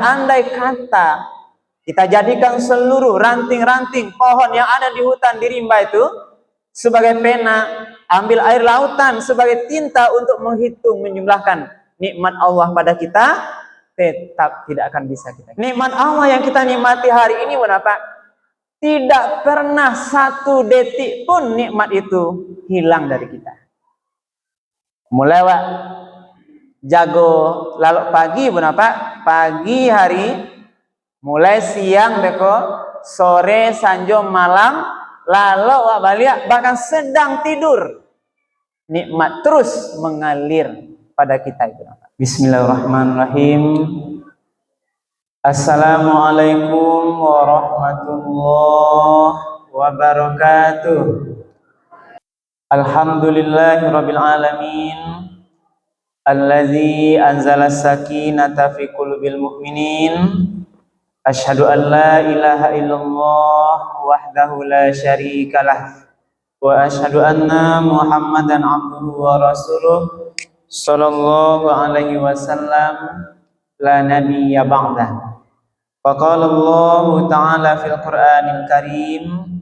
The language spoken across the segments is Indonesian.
andai kata kita jadikan seluruh ranting-ranting pohon yang ada di hutan di rimba itu sebagai pena, ambil air lautan sebagai tinta untuk menghitung, menjumlahkan nikmat Allah pada kita, tetap tidak akan bisa kita. Nikmat Allah yang kita nikmati hari ini kenapa? Tidak pernah satu detik pun nikmat itu hilang dari kita. Mulai jago lalu pagi kenapa? Pagi hari, mulai siang beko, sore, sanjung, malam, lalu balik bahkan sedang tidur, nikmat terus mengalir pada kita itu. Bismillahirrahmanirrahim. Assalamualaikum warahmatullahi wabarakatuh. Alhamdulillahirabbil alamin. Allazi anzala sakinata fi qulubil mu'minin. Asyhadu an la ilaha illallah wahdahu la syarikalah wa asyhadu anna Muhammadan abduhu wa rasuluh sallallahu alaihi wasallam la nabiyya ba'dah. Faqala Allah ta'ala fil Qur'anil Karim,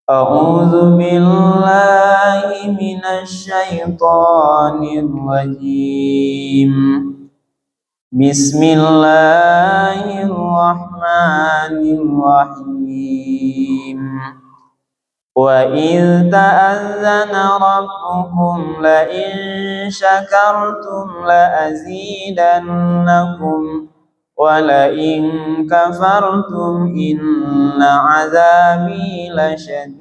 a'udzu billahi minasy syaithanir rajim. Bismillahirrahmanirrahim. Wa idz ta'azzana rabbukum la in syakartum la azidannakum wa la in kafartum inna 'adzabi lasyadid.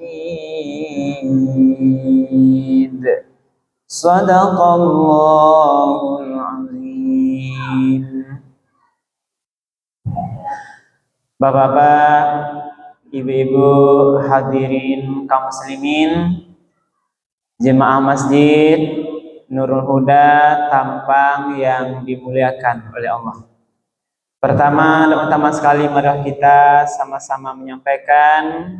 Shadaqallahul 'azim. Bapak-bapak, ibu-ibu, hadirin kaum muslimin, jemaah masjid Nurul Huda Tampang yang dimuliakan oleh Allah. Pertama dan utama sekali mari kita sama-sama menyampaikan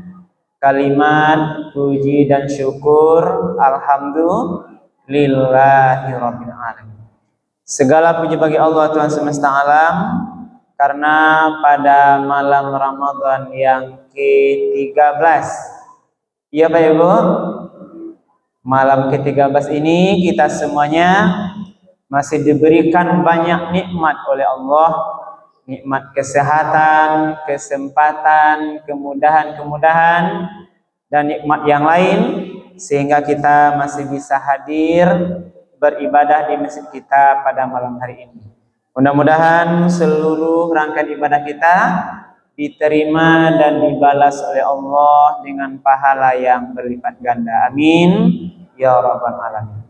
kalimat puji dan syukur alhamdulillahirabbil alamin. Segala puji bagi Allah Tuhan semesta alam, karena pada malam Ramadan yang ke-13, iya Pak Ibu, malam ke-13 ini kita semuanya masih diberikan banyak nikmat oleh Allah, nikmat kesehatan, kesempatan, kemudahan-kemudahan, dan nikmat yang lain, sehingga kita masih bisa hadir beribadah di masjid kita pada malam hari ini. Mudah-mudahan seluruh rangkaian ibadah kita diterima dan dibalas oleh Allah dengan pahala yang berlipat ganda. Amin ya rabbal alamin.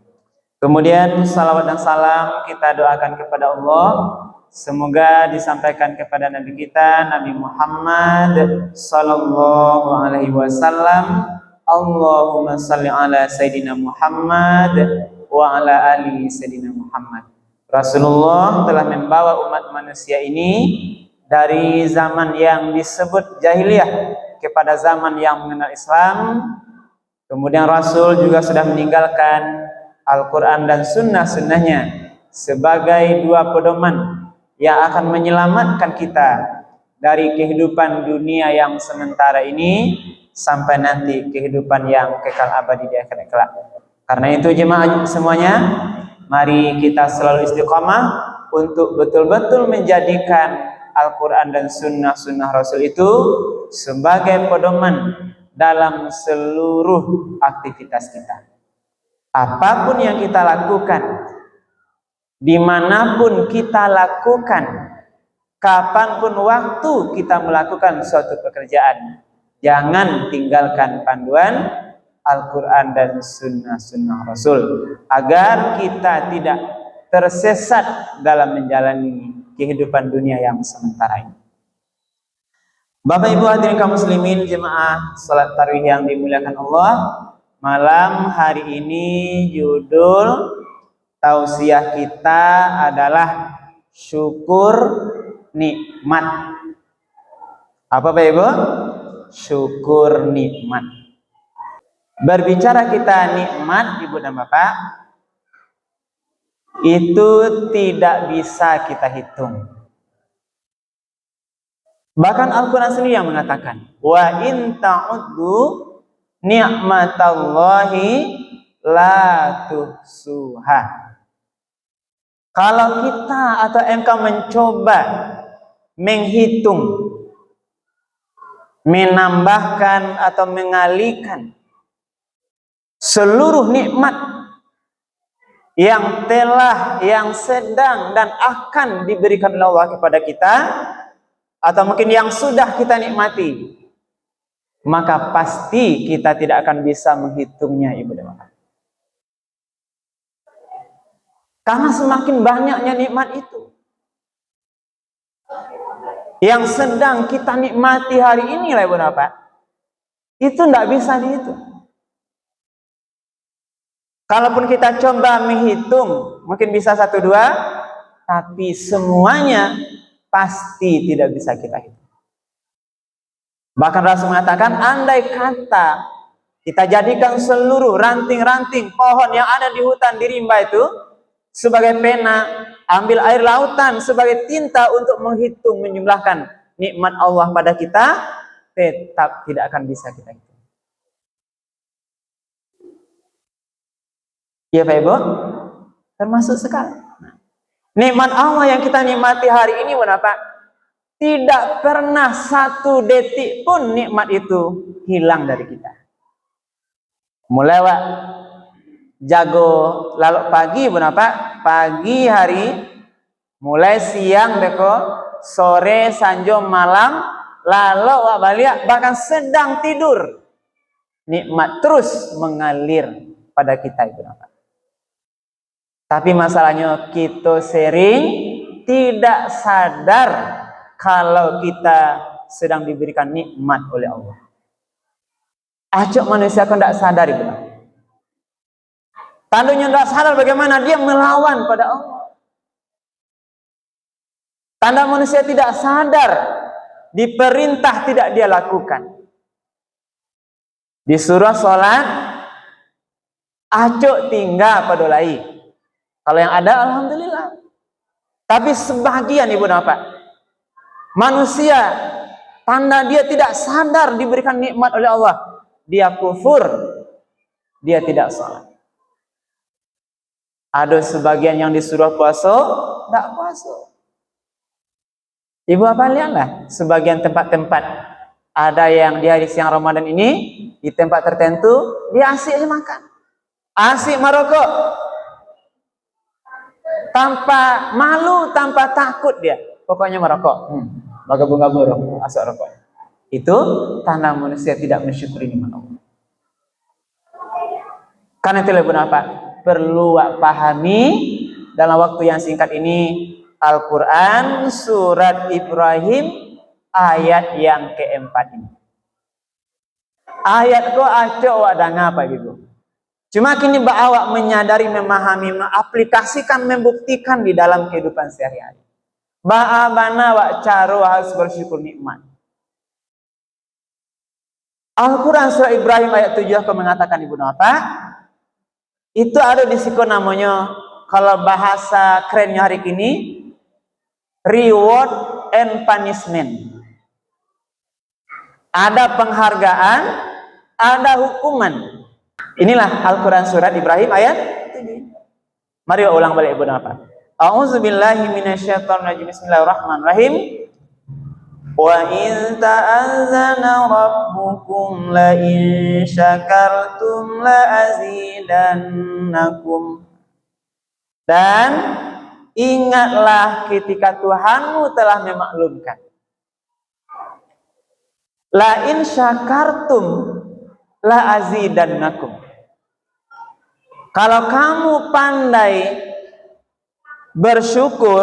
Kemudian salawat dan salam kita doakan kepada Allah, semoga disampaikan kepada Nabi kita Nabi Muhammad sallallahu alaihi wasallam. Allahumma shalli ala Sayyidina Muhammad wa ala ali Sayyidina Muhammad. Rasulullah telah membawa umat manusia ini dari zaman yang disebut jahiliyah kepada zaman yang mengenal Islam. Kemudian Rasul juga sudah meninggalkan Al-Quran dan sunnah-sunnahnya sebagai dua pedoman yang akan menyelamatkan kita dari kehidupan dunia yang sementara ini sampai nanti kehidupan yang kekal abadi di akhirat kelak. Karena itu jemaah semuanya, mari kita selalu istiqamah untuk betul-betul menjadikan Al-Quran dan sunnah-sunnah Rasul itu sebagai pedoman dalam seluruh aktivitas kita. Apapun yang kita lakukan, dimanapun kita lakukan, kapanpun waktu kita melakukan suatu pekerjaan, jangan tinggalkan panduan Al-Quran dan sunnah-sunnah Rasul, agar kita tidak tersesat dalam menjalani kehidupan dunia yang sementara ini. Bapak Ibu hadirin kaum muslimin, jemaah salat tarawih yang dimuliakan Allah, malam hari ini judul tausiah kita adalah syukur nikmat. Apa Bapak Ibu? Syukur nikmat. Berbicara kita nikmat, Ibu dan Bapak, itu tidak bisa kita hitung. Bahkan Al-Quran sendiri yang mengatakan, wa in ta'uddu ni'matallahi la tuhsuha. Kalau kita atau engkau mencoba menghitung, menambahkan atau mengalihkan seluruh nikmat yang telah, yang sedang dan akan diberikan oleh Allah kepada kita, atau mungkin yang sudah kita nikmati, maka pasti kita tidak akan bisa menghitungnya, Ibu dan Bapak. Karena semakin banyaknya nikmat itu yang sedang kita nikmati hari ini lah, Ibu dan Bapak, itu tidak bisa dihitung. Kalaupun kita coba menghitung, mungkin bisa 1, 2, tapi semuanya pasti tidak bisa kita hitung. Bahkan Rasul mengatakan, andai kata kita jadikan seluruh ranting-ranting pohon yang ada di hutan, di rimba itu sebagai pena, ambil air lautan sebagai tinta untuk menghitung, menjumlahkan nikmat Allah pada kita, tetap tidak akan bisa kita hitung. Ya Pak Ibu, termasuk sekali. Nikmat Allah yang kita nikmati hari ini, kenapa? Tidak pernah 1 detik pun nikmat itu hilang dari kita. Mulai jago lalu pagi, kenapa? Pagi hari, mulai siang beko, sore, sanjo, malam, lalu balik, bahkan sedang tidur, nikmat terus mengalir pada kita, itu kenapa? Tapi masalahnya kita sering tidak sadar kalau kita sedang diberikan nikmat oleh Allah. Acok manusia kan tidak sadar itu. Tandanya tidak sadar bagaimana dia melawan pada Allah. Tanda manusia tidak sadar, diperintah tidak dia lakukan. Disuruh sholat, acok tinggal pada lain. Kalau yang ada, alhamdulillah. Tapi sebagian, Ibu dan Bapak, manusia, tanda dia tidak sadar diberikan nikmat oleh Allah, dia kufur, dia tidak sholat. Ada sebagian yang disuruh puasa, tidak puasa. Ibu apa lihatlah, sebagian tempat-tempat ada yang di hari siang Ramadan ini, di tempat tertentu, dia asik aja makan, asik merokok, tanpa malu, tanpa takut dia, pokoknya merokok, gabung-gabung asal rokok. Itu tanda manusia tidak mensyukuri nikmat Allah. Karena itu lebih apa? Perlu pahami dalam waktu yang singkat ini Al-Quran surat Ibrahim ayat yang keempat ini. Ayat ko acok wadang apa gitu. Cuma kini awak menyadari, memahami, mengaplikasikan, membuktikan di dalam kehidupan sehari-hari. Bagaimana wak cara harus bersyukur nikmat. Al-Quran surah Ibrahim ayat 7 aku mengatakan, Ibu apa? Itu ada di situ namanya, kalau bahasa kerennya hari ini, reward and punishment. Ada penghargaan, ada hukuman. Inilah Al-Quran surat Ibrahim ayat 7. Mari ulang balik, Ibu apa? A'udzubillahi minasyaitonirrajim. Bismillahirrahmanirrahim. Wa in ta'azzana rabbukum la in syakartum la azidannakum. Dan ingatlah ketika Tuhanmu telah memaklumkan. La in syakartum la azidannakum. Kalau kamu pandai bersyukur,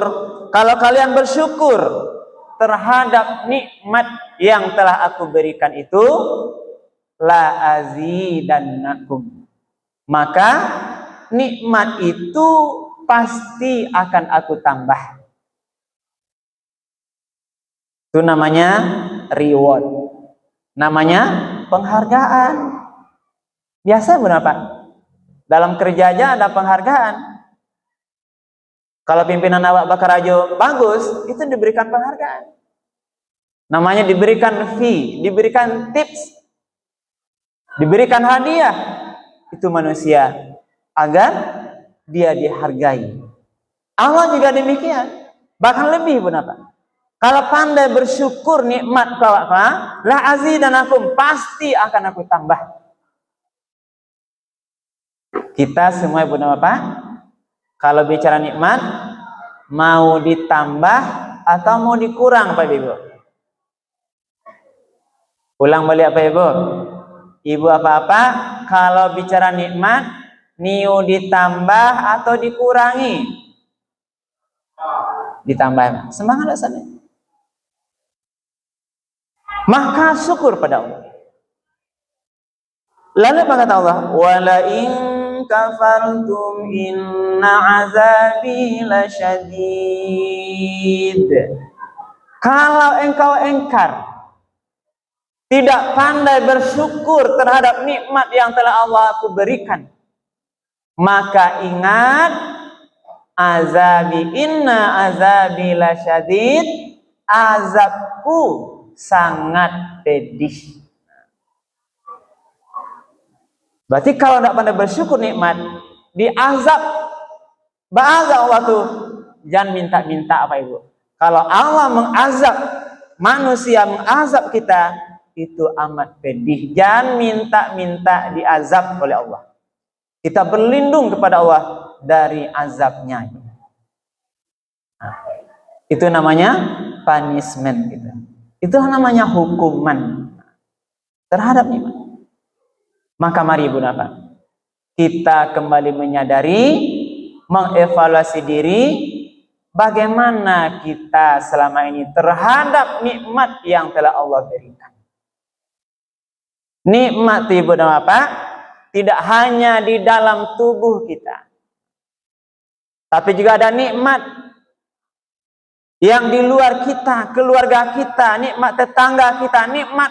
kalau kalian bersyukur terhadap nikmat yang telah aku berikan itu, la azidannakum, maka nikmat itu pasti akan aku tambah. Itu namanya reward, namanya penghargaan. Biasa berapa? Dalam kerja aja ada penghargaan. Kalau pimpinan awak bakarajo bagus, itu diberikan penghargaan. Namanya diberikan fee, diberikan tips, diberikan hadiah. Itu manusia agar dia dihargai. Allah juga demikian. Bahkan lebih benar. Kalau pandai bersyukur nikmat kawak, la azidanakum, pasti akan aku tambah. Kita semua Ibu dan Bapak, kalau bicara nikmat, mau ditambah atau mau dikurang Pak Ibu? Ulang balik apa Ibu? Ibu apa-apa, kalau bicara nikmat, niu ditambah atau dikurangi? Ditambah. Semangat sana. Maka syukur pada Allah. Lalu apa kata Allah? Wala in kafartum inna azabi lasyadid. Kalau engkau engkar, tidak pandai bersyukur terhadap nikmat yang telah Allah aku berikan, maka ingat, inna azabi lasyadid, azabku sangat pedih. Berarti kalau tidak pandai bersyukur nikmat, diazab, bahasa Allah tuh, jangan minta-minta apa Ibu. Kalau Allah mengazab manusia, mengazab kita, itu amat pedih. Jangan minta-minta diazab oleh Allah. Kita berlindung kepada Allah dari azabnya. Itu namanya punishment gitu. Itulah namanya hukuman terhadap nikmat. Maka mari Ibu Bapak, kita kembali menyadari, mengevaluasi diri, bagaimana kita selama ini terhadap nikmat yang telah Allah berikan. Nikmat Ibu dan Bapak tidak hanya di dalam tubuh kita, tapi juga ada nikmat yang di luar kita, keluarga kita, nikmat tetangga kita, nikmat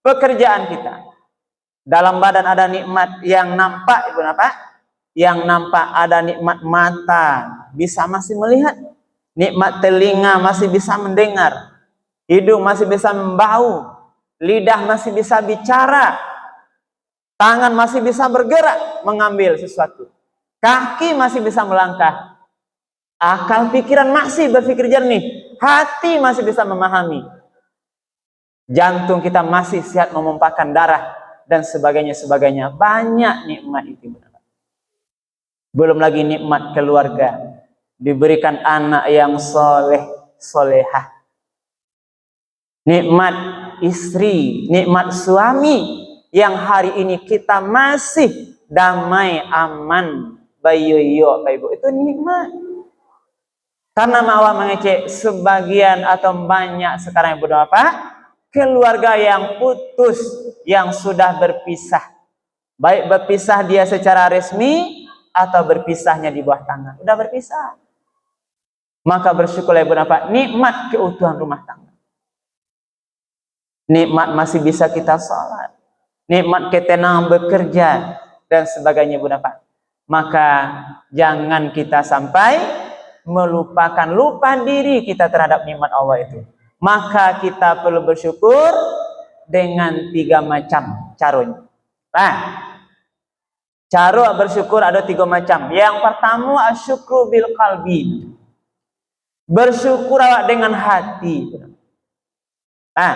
pekerjaan kita. Dalam badan ada nikmat yang nampak Ibu Bapak, yang nampak ada nikmat mata, bisa masih melihat, nikmat telinga masih bisa mendengar, hidung masih bisa membau, lidah masih bisa bicara, tangan masih bisa bergerak mengambil sesuatu, kaki masih bisa melangkah, akal pikiran masih berpikir jernih, hati masih bisa memahami, jantung kita masih sehat memompahkan darah, dan sebagainya. Banyak nikmat itu. Belum lagi nikmat keluarga, diberikan anak yang soleh, solehah, nikmat istri, nikmat suami, yang hari ini kita masih damai, aman, bayoyo, Pak Ibu. Itu nikmat. Karena Allah mengecek sebagian atau banyak sekarang Ibu dan Bapak, keluarga yang putus, yang sudah berpisah, baik berpisah dia secara resmi atau berpisahnya di bawah tangan, sudah berpisah. Maka bersyukurlah Ibu dan Bapak, nikmat keutuhan rumah tangga, nikmat masih bisa kita sholat, nikmat ketenangan bekerja dan sebagainya Ibu dan Bapak. Maka jangan kita sampai lupa diri kita terhadap nikmat Allah itu. Maka kita perlu bersyukur dengan 3 macam caranya. Nah, cara bersyukur ada 3 macam. Yang pertama, asyukru bil qalbi. Bersyukur dengan hati. Nah,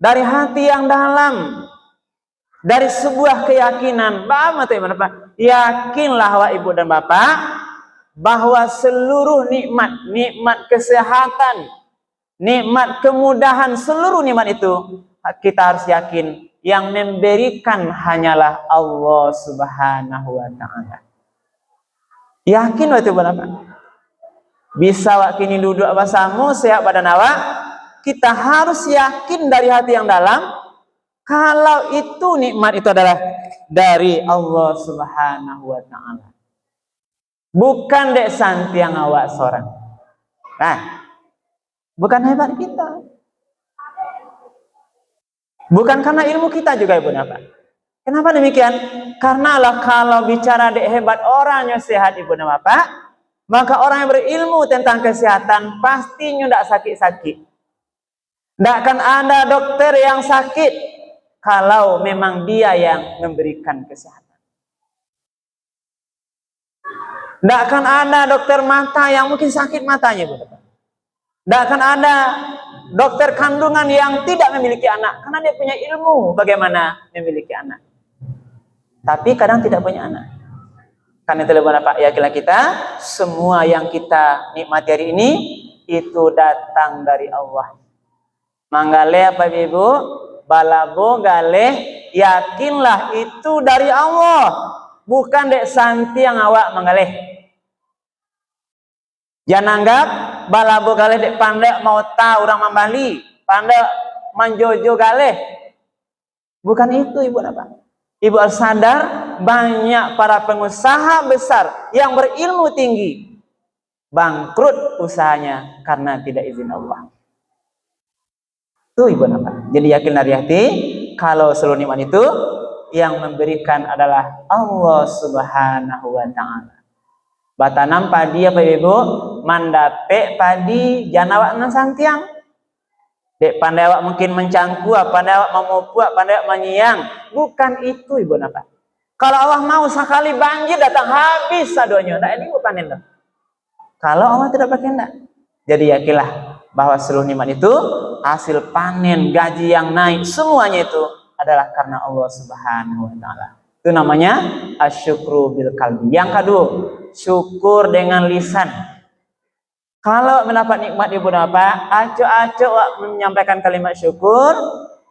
dari hati yang dalam, dari sebuah keyakinan, yakinlah Bapak Ibu dan Bapak bahwa seluruh nikmat kesehatan, nikmat kemudahan, seluruh nikmat itu kita harus yakin yang memberikan hanyalah Allah Subhanahu wa taala. Yakin waktu itu Bapak. Bisa waktu ini duduk bersama sehat badan awak, kita harus yakin dari hati yang dalam kalau itu nikmat itu adalah dari Allah Subhanahu wa taala. Bukan dek santiang awak seorang. Nah, bukan hebat kita, bukan karena ilmu kita juga Ibu Bapak. Kenapa demikian? Karena lah kalau bicara dek hebat orangnya sehat Ibu Bapak, maka orang yang berilmu tentang kesehatan pastinya tidak sakit-sakit, Tidak akan ada dokter yang sakit kalau memang dia yang memberikan kesehatan. Tidak akan ada dokter mata yang mungkin sakit matanya, Bu. Tidak akan ada dokter kandungan yang tidak memiliki anak karena dia punya ilmu bagaimana memiliki anak. Tapi kadang tidak punya anak. Karena itu Pak, yakinlah kita semua yang kita nikmati hari ini itu datang dari Allah. Manggale apa Ibu? Balabo galeh, yakinlah itu dari Allah. Bukan dek santi yang awak manggaleh. Jangan anggap balabo galeh dek pandai mau tahu orang Mambali, pandai manjojo galeh. Bukan itu Ibu apa? Ibu harus sadar banyak para pengusaha besar yang berilmu tinggi bangkrut usahanya karena tidak izin Allah. Itu Ibu apa? Jadi yakin dari hati kalau seluruh nikmat itu yang memberikan adalah Allah Subhanahu wa taala. Batanam padi apa Ibu? Mandape padi janawak nang santiang. Dek pandai awak mungkin mencangku, pandai awak memupu, pandai awak menyiang. Bukan itu Ibu napa. Kalau Allah mau sekali banjir datang habis sadonya. Nah ini bukan itu. Kalau Allah tidak berkehendak. Jadi yakinlah bahwa seluruh nikmat itu hasil panen, gaji yang naik, semuanya itu adalah karena Allah Subhanahu wa taala. Itu namanya asyukru bil qalbi. Yang kedua, syukur dengan lisan. Kalau mendapat nikmat Ibu apa? Acok-acok menyampaikan kalimat syukur.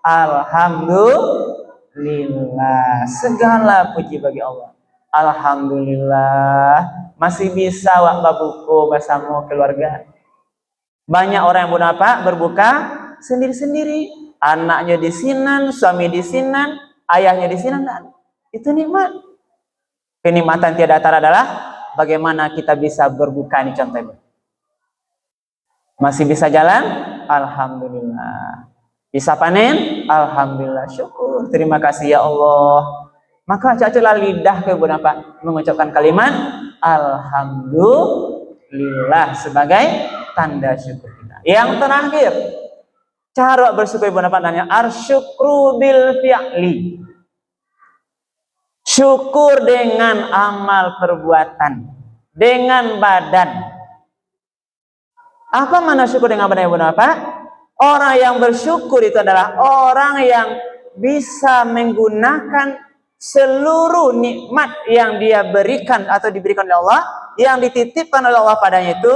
Alhamdulillah. Segala puji bagi Allah. Alhamdulillah. Masih bisa wak babuku bersama keluarga. Banyak orang yang berbuka sendiri-sendiri. Anaknya di sinan, suami di sinan, ayahnya di sinan. Itu nikmat. Kenikmatan tiada tara adalah bagaimana kita bisa berbuka ini contohnya. Masih bisa jalan? Alhamdulillah. Bisa panen? Alhamdulillah. Syukur. Terima kasih ya Allah. Maka cacalah lidah ke apa? Mengucapkan kalimat Alhamdulillah sebagai tanda syukur kita. Yang terakhir, cara bersyukur Ibu apa namanya? Arsyukru bil fi'li. Syukur dengan amal perbuatan, dengan badan. Apa mana syukur dengan badan Ibu apa? Orang yang bersyukur itu adalah orang yang bisa menggunakan seluruh nikmat yang dia berikan atau diberikan oleh Allah, yang dititipkan oleh Allah padanya itu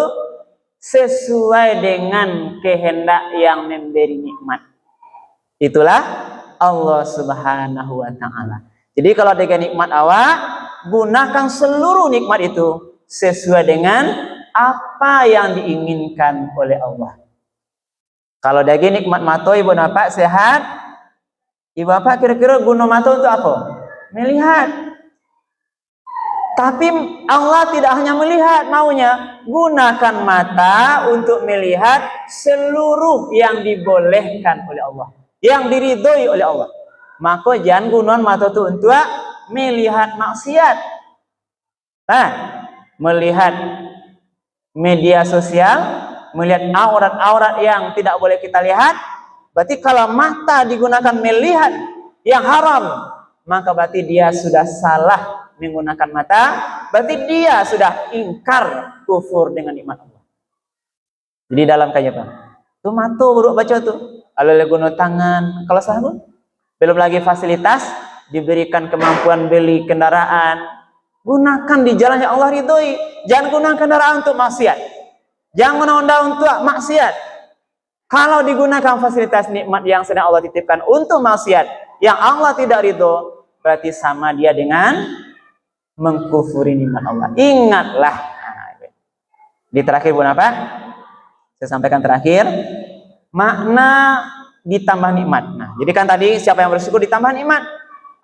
sesuai dengan kehendak yang memberi nikmat. Itulah Allah Subhanahu wa taala. Jadi kalau dengan nikmat awak, gunakan seluruh nikmat itu sesuai dengan apa yang diinginkan oleh Allah. Kalau daging nikmat mato Ibu apa sehat, Ibu apa kira-kira guna mato untuk apa? Melihat. Tapi Allah tidak hanya melihat, maunya gunakan mata untuk melihat seluruh yang dibolehkan oleh Allah, yang diridhoi oleh Allah. Maka jangan gunakan mata itu untuk melihat maksiat. Nah, melihat media sosial, melihat aurat-aurat yang tidak boleh kita lihat. Berarti kalau mata digunakan melihat yang haram, maka berarti dia sudah salah menggunakan mata. Berarti dia sudah ingkar kufur dengan nikmat Allah. Jadi dalam kajian itu mata buruk baca tuh. Alale guna tangan, kalau salah belum lagi fasilitas diberikan kemampuan beli kendaraan. Gunakan di jalan yang Allah ridhoi. Jangan gunakan kendaraan untuk maksiat. Jangan guna untuk maksiat. Kalau digunakan fasilitas nikmat yang sedang Allah titipkan untuk maksiat, yang Allah tidak ridho, berarti sama dia dengan mengkufuri nikmat Allah. Ingatlah. Di terakhir apa? Saya sampaikan terakhir. Makna ditambah nikmat. Nah, jadi kan tadi siapa yang bersyukur ditambah nikmat.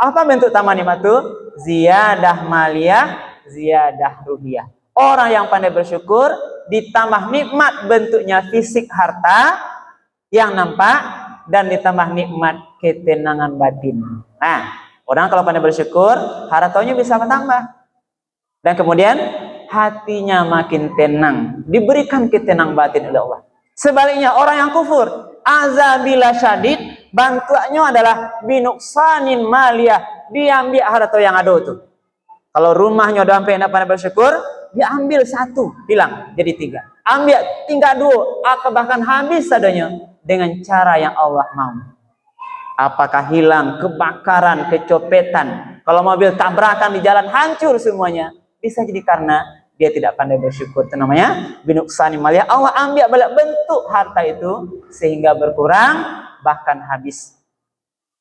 Apa bentuk tambah nikmat itu? Ziyadah maliyah, ziyadah ruhiyah. Orang yang pandai bersyukur ditambah nikmat bentuknya fisik harta yang nampak dan ditambah nikmat ketenangan batin. Nah, orang kalau pandai bersyukur hartanya bisa bertambah. Dan kemudian hatinya makin tenang, diberikan ketenangan batin oleh Allah. Sebaliknya orang yang kufur azabila syadid, bantuannya adalah binuksanin maliyah, diambil harta yang ada itu. Kalau rumahnya udah sampai enggak pandai bersyukur, diambil satu, hilang jadi tiga. Ambil tinggal dua, atau bahkan habis adanya dengan cara yang Allah mau. Apakah hilang, kebakaran, kecopetan, kalau mobil tabrakan di jalan hancur semuanya, bisa jadi karena dia tidak pandai bersyukur. Itu namanya binuksani maliyah. Allah ambil balik bentuk harta itu sehingga berkurang bahkan habis.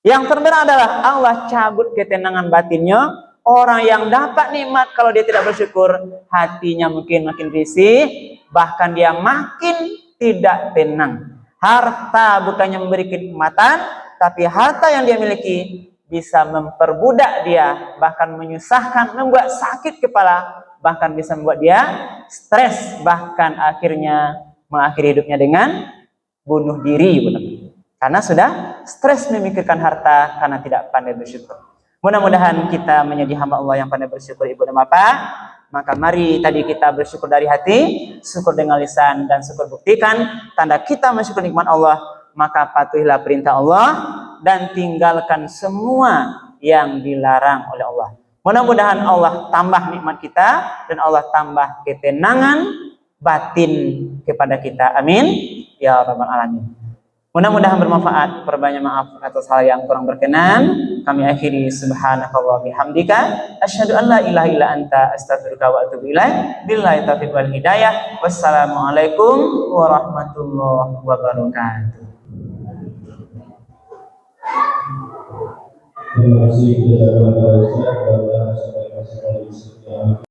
Yang terberat adalah Allah cabut ketenangan batinnya. Orang yang dapat nikmat kalau dia tidak bersyukur, hatinya mungkin makin risih, bahkan dia makin tidak tenang. Harta bukannya memberi kenikmatan, tapi harta yang dia miliki bisa memperbudak dia, bahkan menyusahkan, membuat sakit kepala, bahkan bisa membuat dia stres, bahkan akhirnya mengakhiri hidupnya dengan bunuh diri, karena sudah stres memikirkan harta karena tidak pandai bersyukur. Mudah-mudahan kita menjadi hamba Allah yang pandai bersyukur, ibu dan bapak. Maka mari tadi kita bersyukur dari hati, syukur dengan lisan, dan syukur buktikan tanda kita mensyukur nikmat Allah. Maka patuhilah perintah Allah dan tinggalkan semua yang dilarang oleh Allah. Mudah-mudahan Allah tambah nikmat kita dan Allah tambah ketenangan batin kepada kita. Amin ya rabbal alamin. Mudah-mudahan bermanfaat. Perbanyak maaf atas hal yang kurang berkenan. Kami akhiri subhanakallah bihamdika asyhadu an la ilaha illa anta astaghfiruka wa atubu ilaik. Billahi taufiq wal hidayah. Wassalamualaikum warahmatullahi wabarakatuh. Terima kasih kepada Bapak Ustaz.